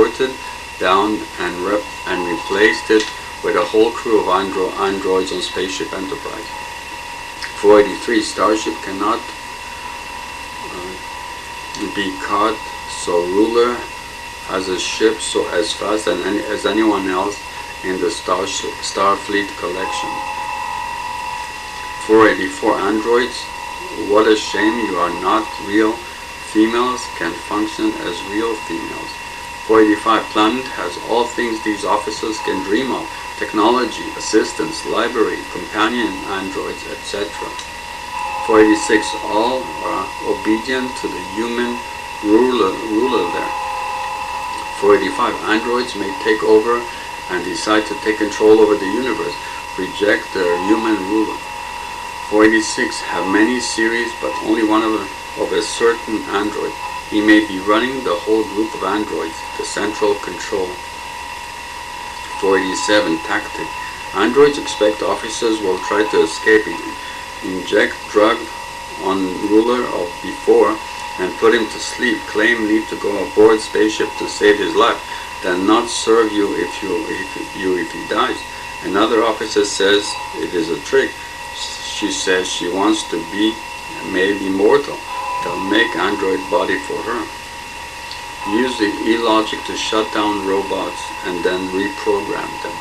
reported down and replaced it with a whole crew of androids on Spaceship Enterprise. 483. Starship cannot be caught, so ruler has a ship so as fast as anyone else in the Starfleet collection. 484. Androids, what a shame you are not real females can function as real females. 485. Planet has all things these officers can dream of: technology, assistance, library, companion androids, etc. 486. All are obedient to the human ruler there. 485. Androids may take over and decide to take control over the universe, reject their human ruler. 486. Have many series, but only one of a certain android. He may be running the whole group of androids, the central control. 487. Tactic. Androids expect officers will try to escape, inject drug on ruler of before and put him to sleep, claim need to go aboard spaceship to save his life, then not serve you if he dies. Another officer says it is a trick. She says she wants to be made immortal. They'll make android body for her. Use the e-logic to shut down robots and then reprogram them.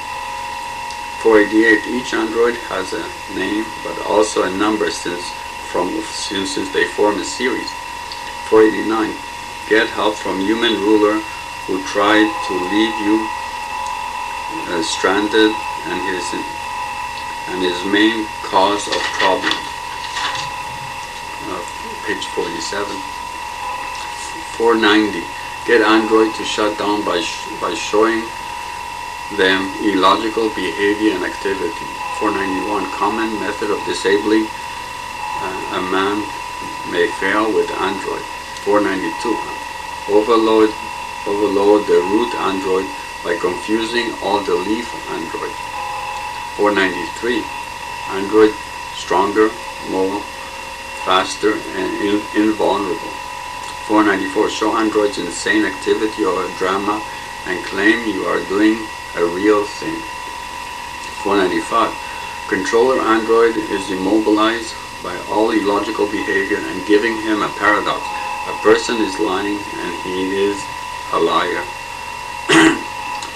488. Each android has a name but also a number since they form a series. 489. Get help from human ruler who tried to leave you stranded and his main cause of problem. Page 47. 490. Get Android to shut down by showing them illogical behavior and activity. 491. Common method of disabling a man may fail with Android. 492. Overload the root Android by confusing all the leaf Android. 493. Android stronger, more faster, and invulnerable. 494. Show androids insane activity or drama and claim you are doing a real thing. 495. Controller android is immobilized by all illogical behavior and giving him a paradox. A person is lying and he is a liar.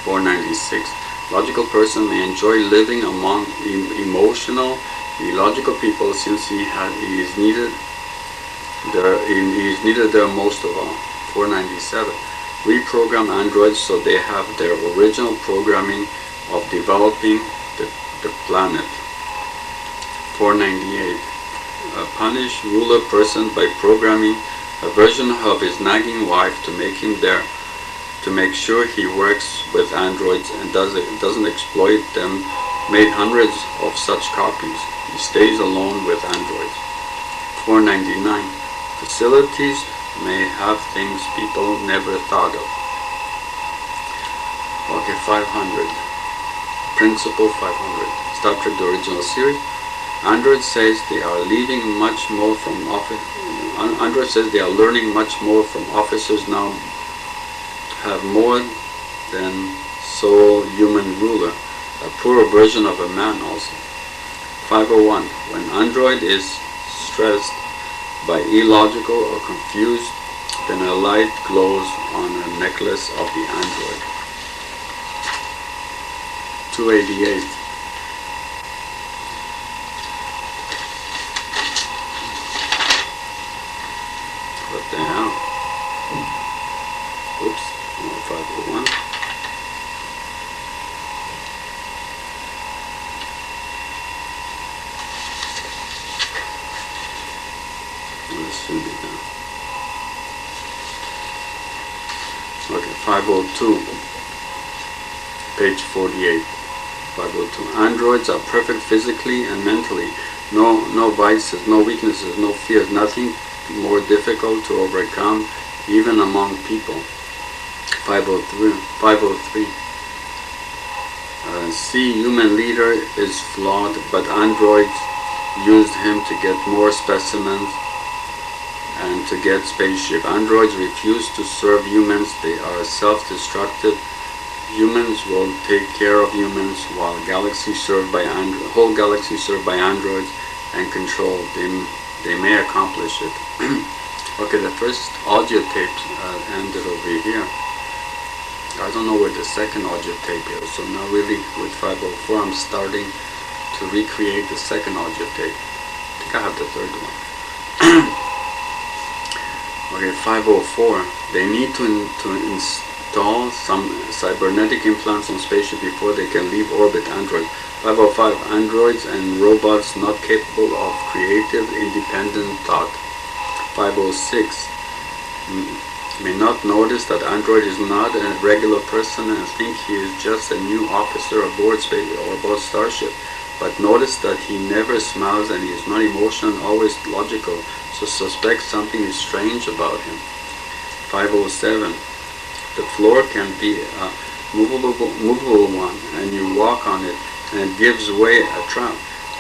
496. Logical person may enjoy living among emotional, illogical people since he is needed there most of all. 497. Reprogram androids so they have their original programming of developing the planet. 498. Punish ruler person by programming a version of his nagging wife to make sure he works with androids and doesn't exploit them. Made hundreds of such copies. He stays alone with androids. 499. Facilities may have things people never thought of. Okay, 500. Principle 500. Star Trek the original series. Android says they are leaving much more from Android says they are learning much more from officers now. Have more than sole human ruler. A poor version of a man also. 501. When android is stressed by illogical or confused, then a light glows on a necklace of the android. 288. What the hell? Oops, 501. This should be done. Okay, 502. Page 48. 502. Androids are perfect physically and mentally. No vices, no weaknesses, no fears, nothing more difficult to overcome even among people. 503. See, human leader is flawed, but androids used him to get more specimens and to get spaceship. Androids refuse to serve humans. They are self-destructive. Humans will take care of humans, while whole galaxy served by androids and controlled. They may accomplish it. Okay, the first audio tape ended over here. I don't know where the second audio tape is, so now really with 504 I'm starting to recreate the second audio tape. I think I have the third one. Okay, 504. They need to install some cybernetic implants on spaceship before they can leave orbit. Android. 505. Androids and robots not capable of creative, independent thought. 506. May not notice that Android is not a regular person and think he is just a new officer aboard space or aboard Starship. But notice that he never smiles and he is not emotional, always logical, so suspect something is strange about him. 507. The floor can be a movable one, and you walk on it, and it gives way a trap.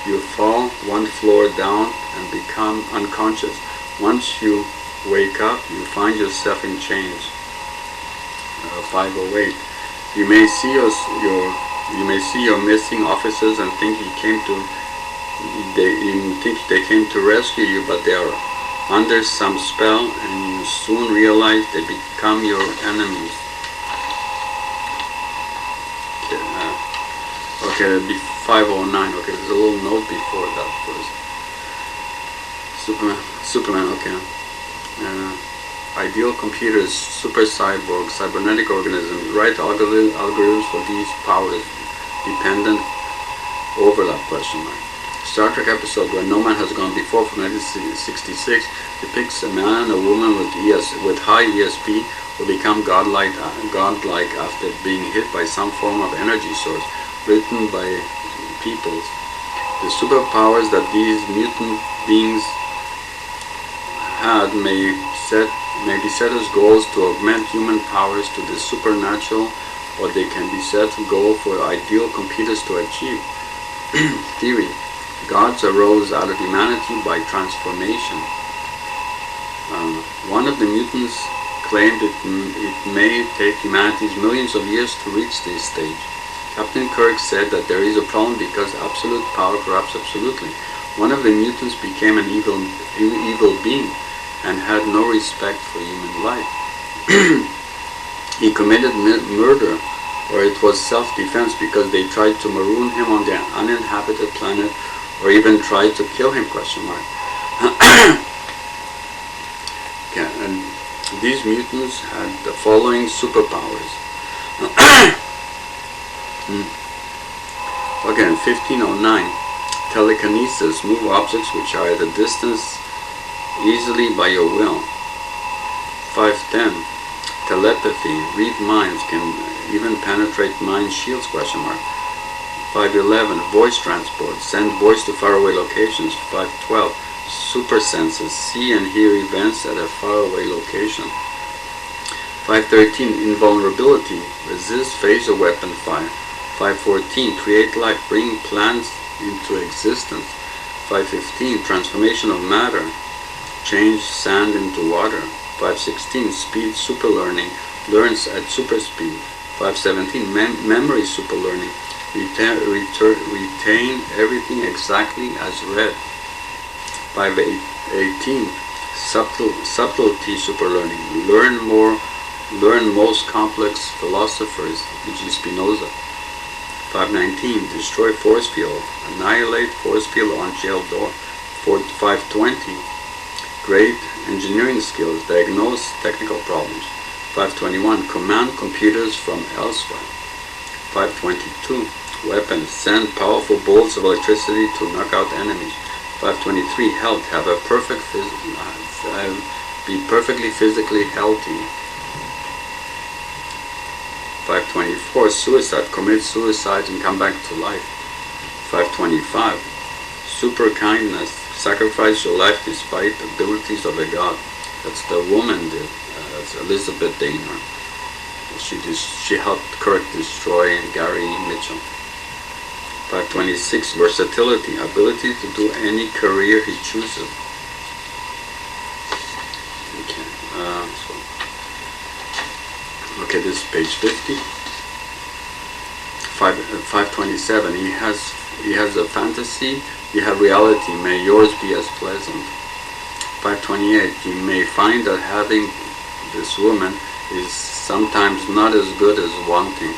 You fall one floor down and become unconscious. Once you wake up, you find yourself in chains. 508. You may see your missing officers and think they came to rescue you, but they are under some spell, and you soon realize they become your enemies. Okay, that'd be 509. Okay, there's a little note before that first. Superman. Okay. Ideal computers, super cyborgs, cybernetic organisms. Right algorithms for these powers. Dependent overlap ? Star Trek episode Where No Man Has Gone Before from 1966 depicts a man and a woman with high ESP who become godlike after being hit by some form of energy source, written by peoples. The superpowers that these mutant beings had may be set as goals to augment human powers to the supernatural, or they can be set to goal for ideal computers to achieve. Theory. Gods arose out of humanity by transformation. One of the mutants claimed it may take humanity's millions of years to reach this stage. Captain Kirk said that there is a problem because absolute power corrupts absolutely. One of the mutants became an evil being and had no respect for human life. He committed murder, or it was self-defense because they tried to maroon him on the uninhabited planet, or even tried to kill him, ? Okay, and these mutants had the following superpowers. Okay, in 1509, telekinesis, move objects which are at a distance easily by your will. 510, telepathy, read minds, can even penetrate mind shields, ? 511, voice transport, send voice to faraway locations. 512, super senses, see and hear events at a faraway location. 513, invulnerability, resist phaser weapon fire. 514, create life, bring plants into existence. 515, transformation of matter, change sand into water. 516, speed super learning, learns at super speed. 517, memory super learning, retain everything exactly as read. 518, subtlety super learning, learn most complex philosophers, e.g. Spinoza. 519, destroy force field, annihilate force field on jail door. 520, great engineering skills, diagnose technical problems. 521, command computers from elsewhere. 522, weapons, send powerful bolts of electricity to knock out enemies. 523, health, be perfectly physically healthy. 524, suicide, commit suicide and come back to life. 525, super kindness, sacrifice your life despite the abilities of a god. That's the woman did. That's Elizabeth Daner. She helped Kirk destroy Gary Mitchell. 526, versatility, ability to do any career he chooses. Okay, this is page 50. 527. He has a fantasy. You have reality. May yours be as pleasant. 528. You may find that having this woman is sometimes not as good as wanting.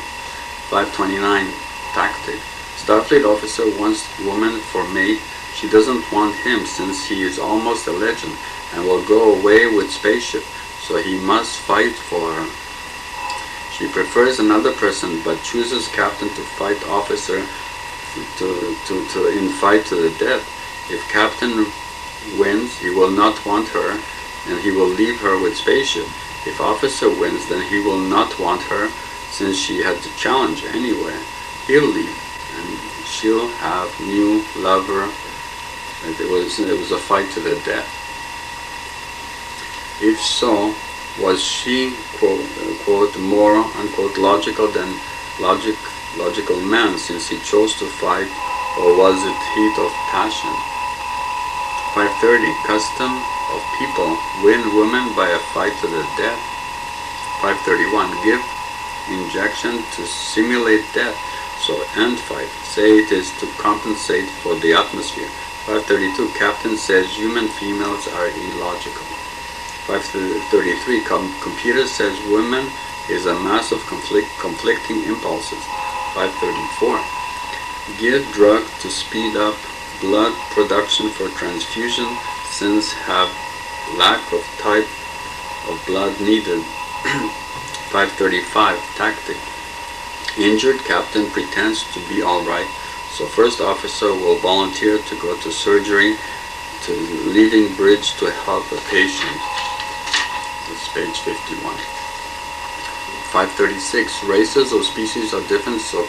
529. Tactic. Starfleet officer wants woman for mate. She doesn't want him since he is almost a legend and will go away with spaceship, so he must fight for her. She prefers another person but chooses captain to fight officer in fight to the death. If captain wins, he will not want her and he will leave her with spaceship. If officer wins, then he will not want her since she had the challenge anyway. He'll leave and she'll have new lover. It was a fight to the death. If so, was she quote more unquote logical than logical man since he chose to fight, or was it heat of passion? 530. Custom of people win women by a fight to the death. 531. Give injection to simulate death, so end fight. Say it is to compensate for the atmosphere. 532. Captain says human females are illogical. 533. Computer says women is a mass of conflicting impulses. 534. Give drug to speed up blood production for transfusion since have lack of type of blood needed. 535. Tactic. Injured captain pretends to be alright, so first officer will volunteer to go to surgery to leaving bridge to help a patient. That's page 51. 536. Races or species are different, so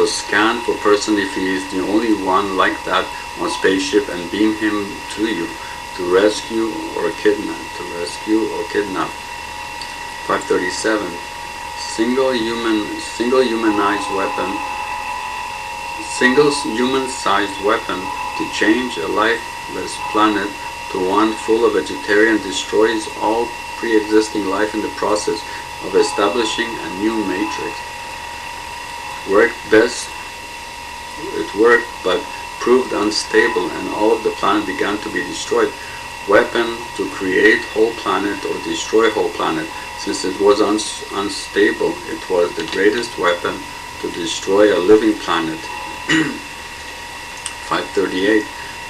scan for person if he is the only one like that on spaceship and beam him to you to rescue or kidnap. 537. Single human-sized weapon to change a lifeless planet to one full of vegetarian destroys all pre-existing life in the process of establishing a new matrix. It worked, but proved unstable and all of the planet began to be destroyed. Weapon to create whole planet or destroy whole planet. Since it was unstable, it was the greatest weapon to destroy a living planet. 538.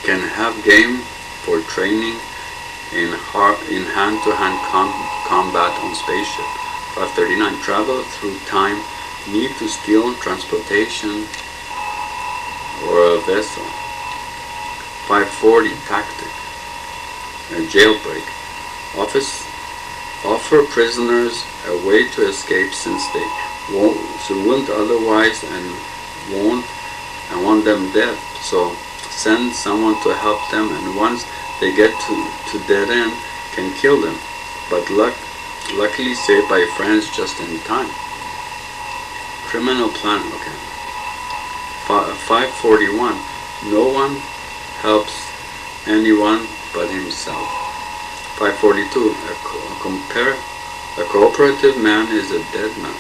Can have game for training in hand-to-hand combat on spaceship. 539. Travel through time. Need to steal transportation or a vessel. 540. Tactic. A jailbreak. Offer prisoners a way to escape since they won't otherwise and want them dead. So send someone to help them, and once they get to dead end, can kill them. But luckily saved by friends just in time. Criminal plan. Okay. 541. No one helps anyone but himself. 542. A cooperative man is a dead man.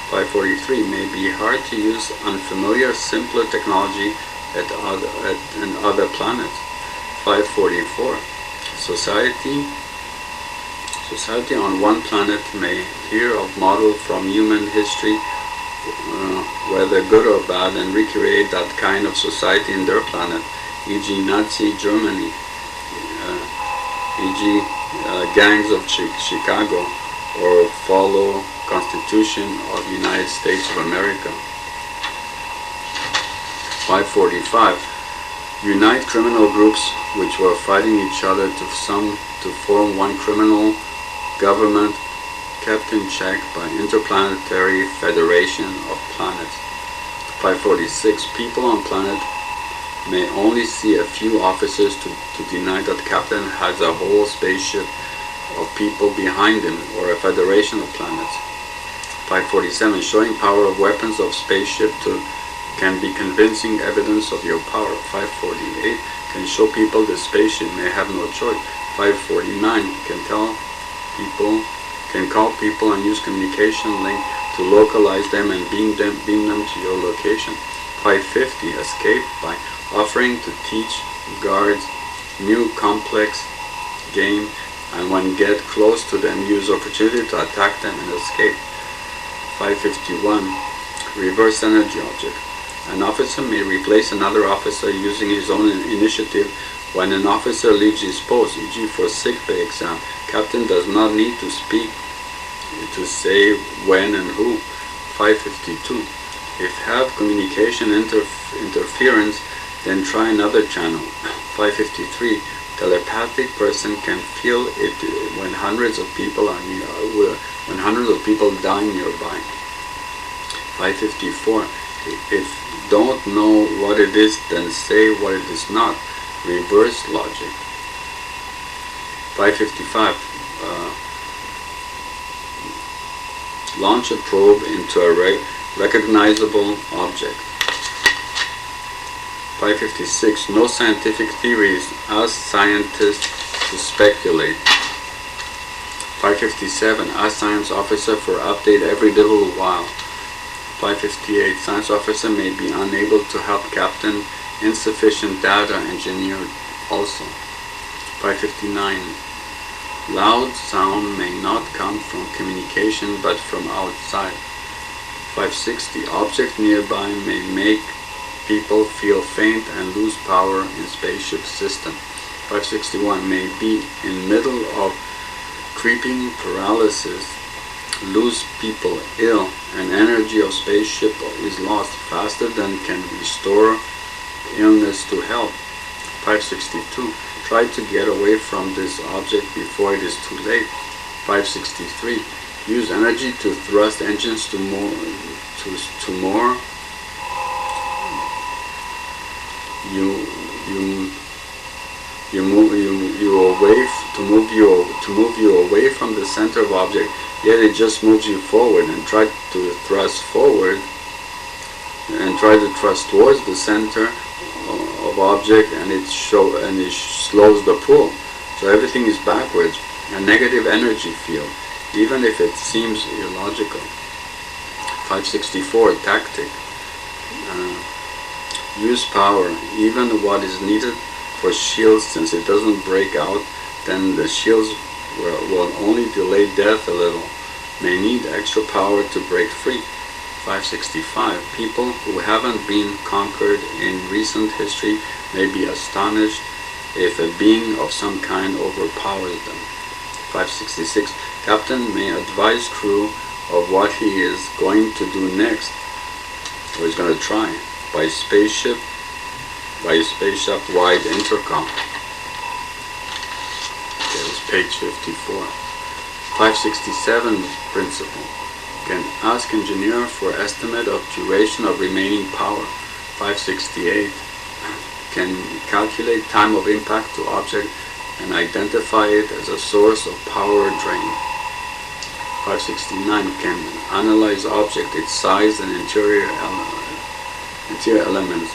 543. May be hard to use unfamiliar, simpler technology at other planets. 544. Society on one planet may hear of model from human history, whether good or bad, and recreate that kind of society in their planet, e.g. Nazi Germany, e.g. gangs of Chicago, or follow Constitution of the United States of America. 545. Unite criminal groups which were fighting each other to form one criminal government kept in check by Interplanetary Federation of Planets. 546. People on planet may only see a few officers to deny that captain has a whole spaceship of people behind him or a federation of planets. 547. Showing power of weapons of spaceship can be convincing evidence of your power. 548. Can show people the spaceship may have no choice. 549. Can tell people can call people and use communication link to localize them and beam them to your location. 550, escape by offering to teach guards new complex game, and when get close to them, use opportunity to attack them and escape. 551, reverse energy object. An officer may replace another officer using his own initiative. When an officer leaves his post, e.g. for sick bay exam, captain does not need to speak to say when and who. 552. If have communication interference, then try another channel. 553. Telepathic person can feel it when hundreds of people are when hundreds of people die nearby. 554. If don't know what it is, then say what it is not. Reverse logic. 555. Launch a probe into a recognizable object. 556. No scientific theories. Ask scientists to speculate. 557. Ask science officer for update every little while. 558. Science officer may be unable to help captain. Insufficient data engineered also. 559. Loud sound may not come from communication but from outside. 560. Object nearby may make people feel faint and lose power in spaceship system. 561. May be in middle of creeping paralysis, lose people ill, and energy of spaceship is lost faster than can restore illness to health. 562. Try to get away from this object before it is too late. 563. Use energy to thrust engines to more move you away from the center of object, yet it just moves you forward, and try to thrust forward and try to thrust towards the center of object, and it slows the pull. So everything is backwards. A negative energy field, even if it seems illogical. 564. Tactic. Use power, even what is needed for shields, since it doesn't break out, then the shields will only delay death a little. May need extra power to break free. 565. People who haven't been conquered in recent history may be astonished if a being of some kind overpowers them. 566. Captain may advise crew of what he is going to do next, or he's going to try, by spaceship wide intercom. Okay, it was page 54. 567 principle. Can ask engineer for estimate of duration of remaining power. 568. Can calculate time of impact to object and identify it as a source of power drain. 569. Can analyze object, its size and interior elements.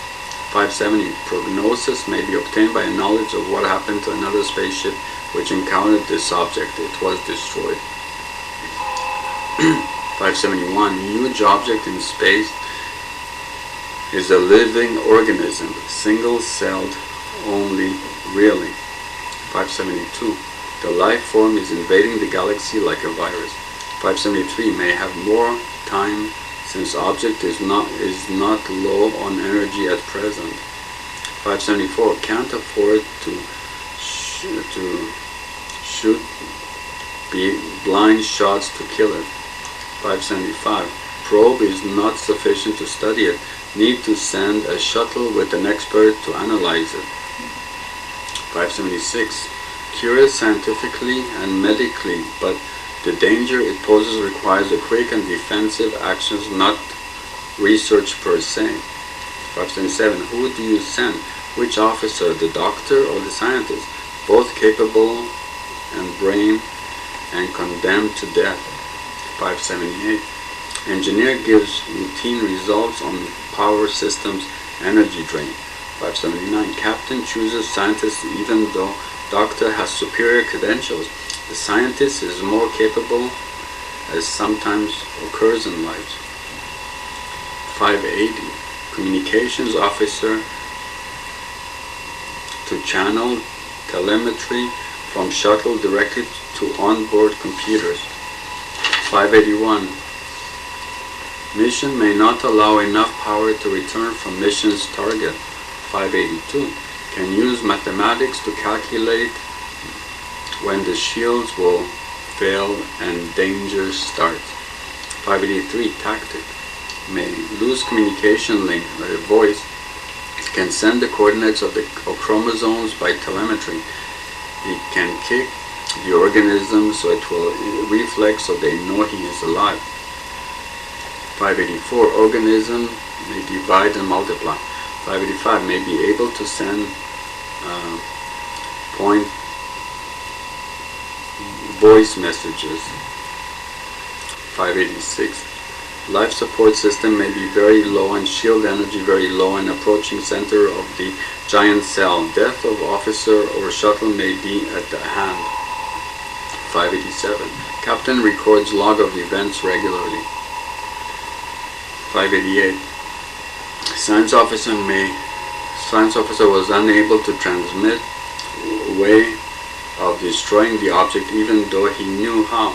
570. Prognosis may be obtained by a knowledge of what happened to another spaceship which encountered this object. It was destroyed. 571. Huge object in space is a living organism, single-celled only, really. 572. The life form is invading the galaxy like a virus. 573. May have more time since object is not low on energy at present. 574. Can't afford to shoot blind shots to kill it. 575. Probe is not sufficient to study it. Need to send a shuttle with an expert to analyze it. 576. Curious scientifically and medically, but the danger it poses requires a quick and defensive actions, not research per se. 577. Who do you send? Which officer, the doctor or the scientist? Both capable and brain and condemned to death. 578. Engineer gives routine results on power systems energy drain. 579. Captain chooses scientist even though doctor has superior credentials. The scientist is more capable, as sometimes occurs in life. 580. Communications officer to channel telemetry from shuttle directly to onboard computers. 581. Mission may not allow enough power to return from mission's target. 582. Can use mathematics to calculate when the shields will fail and danger starts. 583. Tactic. May lose communication link by a voice. Can send the coordinates of the chromosomes by telemetry. It can kick the organism so it will reflex so they know he is alive. 584. Organism may divide and multiply. 585. May be able to send point voice messages. 586. Life support system may be very low and shield energy very low and approaching center of the giant cell. Death of officer or shuttle may be at the hand. 587. Captain records log of events regularly. 588. Science officer was unable to transmit way of destroying the object even though he knew how.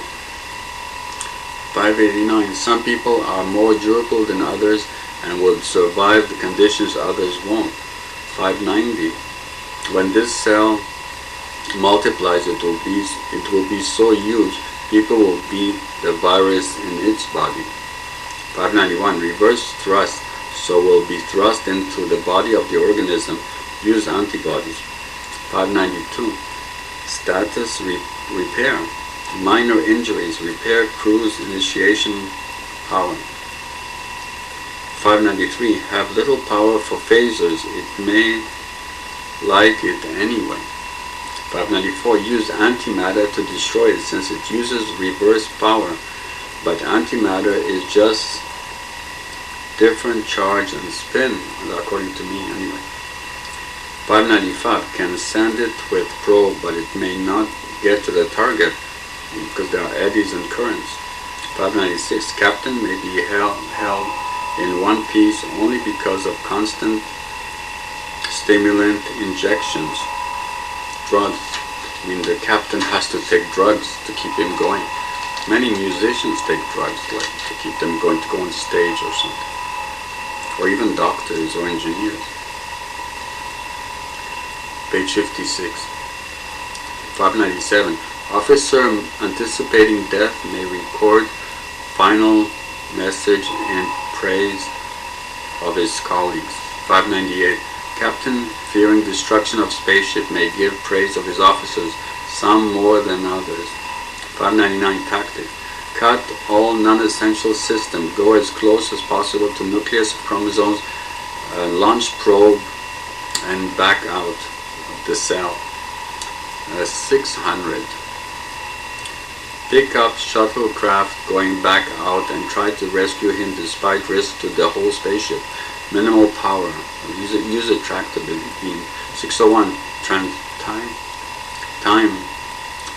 589. Some people are more durable than others and will survive the conditions others won't. 590. When this cell multiplies, it will be so huge, people will be the virus in its body. 591. Reverse thrust, so will be thrust into the body of the organism. Use antibodies. 592. Status repair. Minor injuries, repair cruise initiation power. 593. Have little power for phasers, it may like it anyway. 594. Use antimatter to destroy it since it uses reverse power, but antimatter is just different charge and spin, according to me anyway. 595. Can send it with probe, but it may not get to the target because there are eddies and currents. 596. Captain may be held in one piece only because of constant stimulant injections. Drugs. I mean, the captain has to take drugs to keep him going. Many musicians take drugs like to keep them going, to go on stage or something. Or even doctors or engineers. Page 56. 597. Officer anticipating death may record final message in praise of his colleagues. 598. Captain fearing destruction of spaceship may give praise of his officers, some more than others. 599. Tactic. Cut all non-essential system. Go as close as possible to nucleus of chromosomes. Launch probe and back out of the cell. 600. Pick up shuttlecraft going back out and try to rescue him despite risk to the whole spaceship. Minimal power. Use a tractor beam. 601. Time.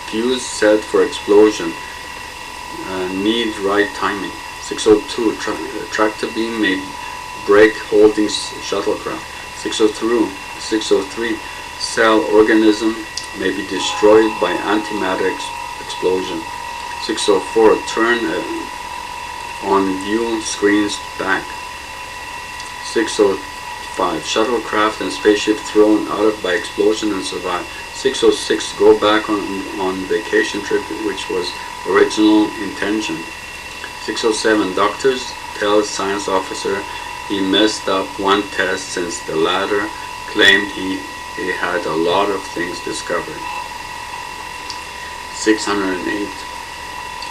Fuse set for explosion. Need right timing. 602. Tractor beam may break holding shuttlecraft. 603. Cell organism may be destroyed by antimatter explosion. 604. Turn on view screens back. 605. Shuttlecraft and spaceship thrown out by explosion and survive. 606. Go back on vacation trip, which was original intention. 607. Doctors tell science officer he messed up one test since the latter claimed he had a lot of things discovered. 608.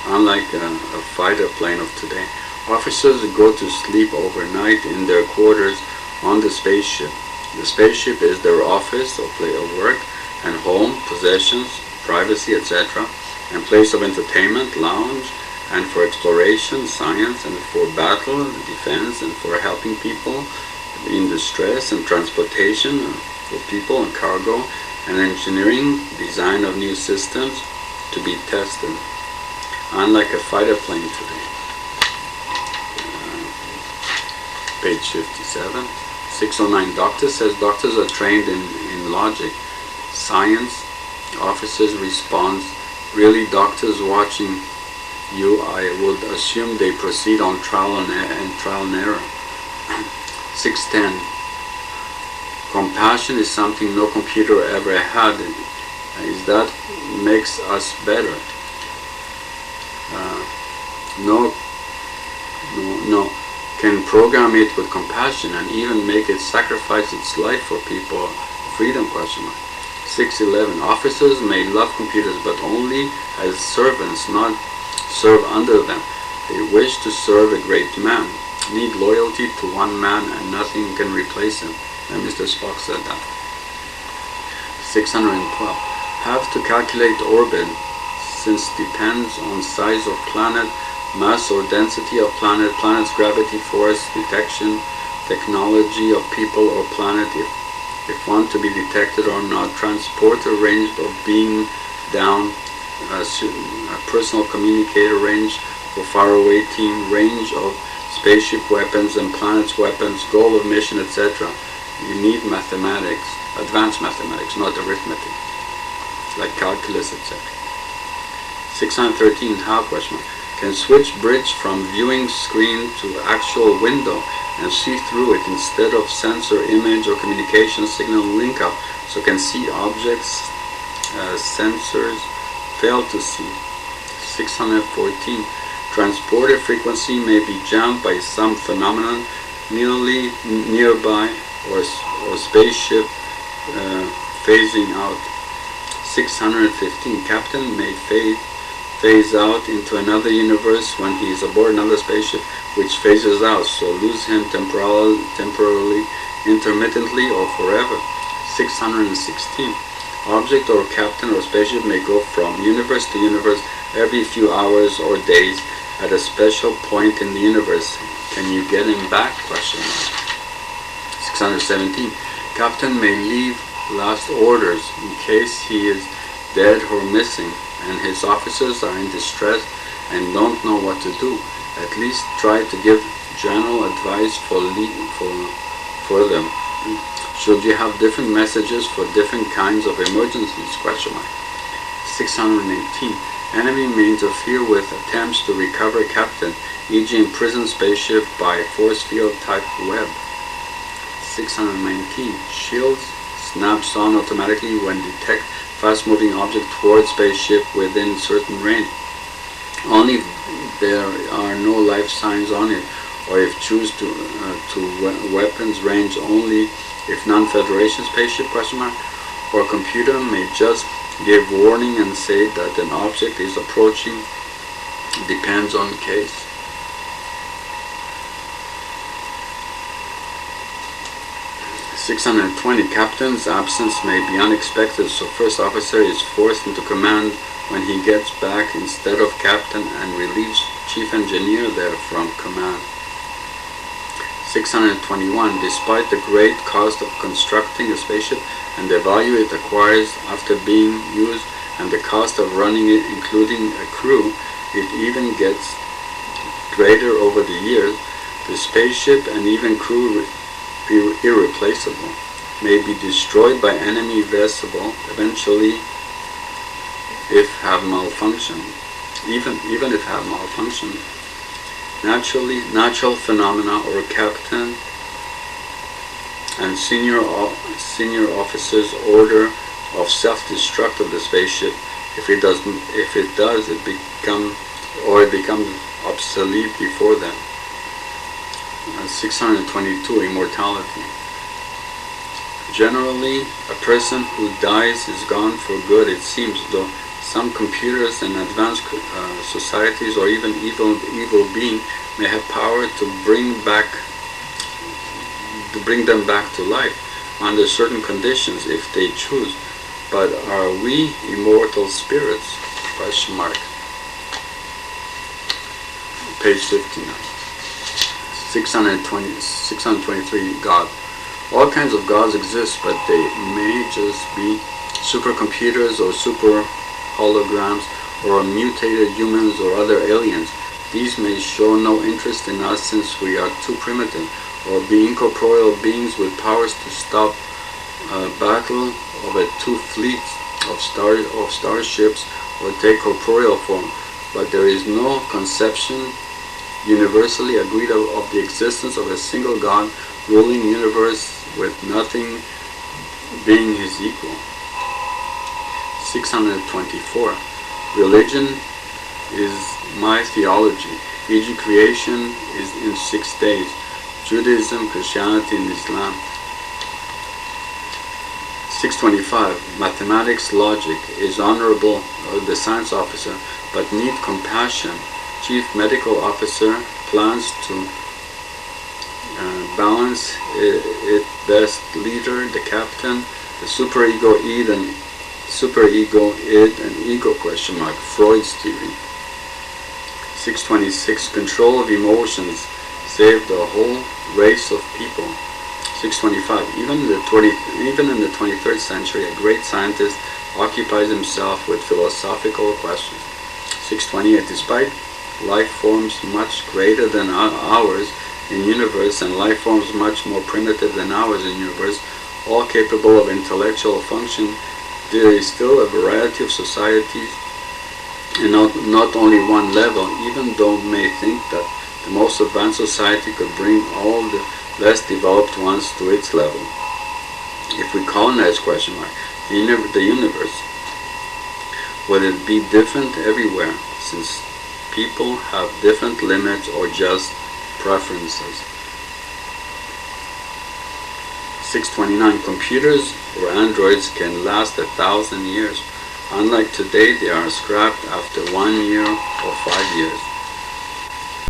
Unlike a fighter plane of today, officers go to sleep overnight in their quarters on the spaceship. The spaceship is their office or place of work and home, possessions, privacy, etc., and place of entertainment, lounge, and for exploration, science, and for battle, defense, and for helping people in distress, and transportation for people and cargo, and engineering, design of new systems, to be tested, unlike a fighter plane today. Page 57. 609. Doctor says doctors are trained in logic, science. Officers responds, really doctors watching you, I would assume they proceed on trial and error. 610. Compassion is something no computer ever had. Is that makes us better? No. Can program it with compassion and even make it sacrifice its life for people? Freedom? 611. Officers may love computers, but only as servants, not serve under them. They wish to serve a great man, need loyalty to one man, and nothing can replace him. And Mr. Spock said that. 612. Have to calculate orbit, since depends on size of planet, mass or density of planet, planet's gravity force, detection, technology of people or planet, if one to be detected or not, transport a range of being down, a personal communicator range for faraway team, range of spaceship weapons and planet's weapons, goal of mission, etc. You need mathematics, advanced mathematics, not arithmetic, like calculus, etc. 613. How? Can switch bridge from viewing screen to actual window and see through it instead of sensor, image, or communication signal link up, so can see objects sensors fail to see. 614. Transported frequency may be jammed by some phenomenon nearby or spaceship phasing out. 615. Captain may phase out into another universe when he is aboard another spaceship which phases out, so lose him temporarily, intermittently, or forever. 616. Object or captain or spaceship may go from universe to universe every few hours or days at a special point in the universe. Can you get him back? 617. Captain may leave last orders in case he is dead or missing, and his officers are in distress and don't know what to do. At least try to give general advice for them. Should you have different messages for different kinds of emergencies? 618. Enemy may interfere with attempts to recover captain, e.g. imprisoned spaceship by force field type web. 619. Shields snaps on automatically when detect fast-moving object towards spaceship within certain range. Only if there are no life signs on it, or if choose to weapons range only if non-Federation spaceship? Or computer may just give warning and say that an object is approaching. Depends on case. 620. Captain's absence may be unexpected, so first officer is forced into command when he gets back instead of captain and relieves chief engineer there from command. 621. Despite the great cost of constructing a spaceship and the value it acquires after being used and the cost of running it, including a crew, it even gets greater over the years. The spaceship and even crew irreplaceable, may be destroyed by enemy vessel eventually if have malfunction. Even if have malfunction. Natural phenomena or captain and senior officers order of self-destruct of the spaceship. If it does, it becomes obsolete before them. 622. Immortality. Generally, a person who dies is gone for good, it seems, though some computers and advanced societies or even evil being may have power to bring them back to life under certain conditions if they choose. But are we immortal spirits? Page 59. 623. God. All kinds of gods exist, but they may just be supercomputers or super holograms or mutated humans or other aliens. These may show no interest in us since we are too primitive, or be incorporeal beings with powers to stop a battle of two fleets of starships, or take corporeal form. But there is no conception universally agreed of the existence of a single God ruling universe with nothing being his equal. 624. Religion is my theology, e.g. creation is in 6 days, Judaism, Christianity, and Islam. 625. Mathematics, logic is honorable, the science officer, but need compassion. Chief medical officer plans to balance it best. Leader, the captain, the superego id and ego ? Freud's theory. 626. Control of emotions saved the whole race of people. 625. Even in the 23rd century, a great scientist occupies himself with philosophical questions. 628. Despite life forms much greater than ours in universe, and life forms much more primitive than ours in universe, all capable of intellectual function, there is still a variety of societies, and not only one level, even though we may think that the most advanced society could bring all the less developed ones to its level. If we colonize the universe, will it be different everywhere, since people have different limits or just preferences? 629. Computers or androids can last 1,000 years. Unlike today, they are scrapped after 1 year or 5 years.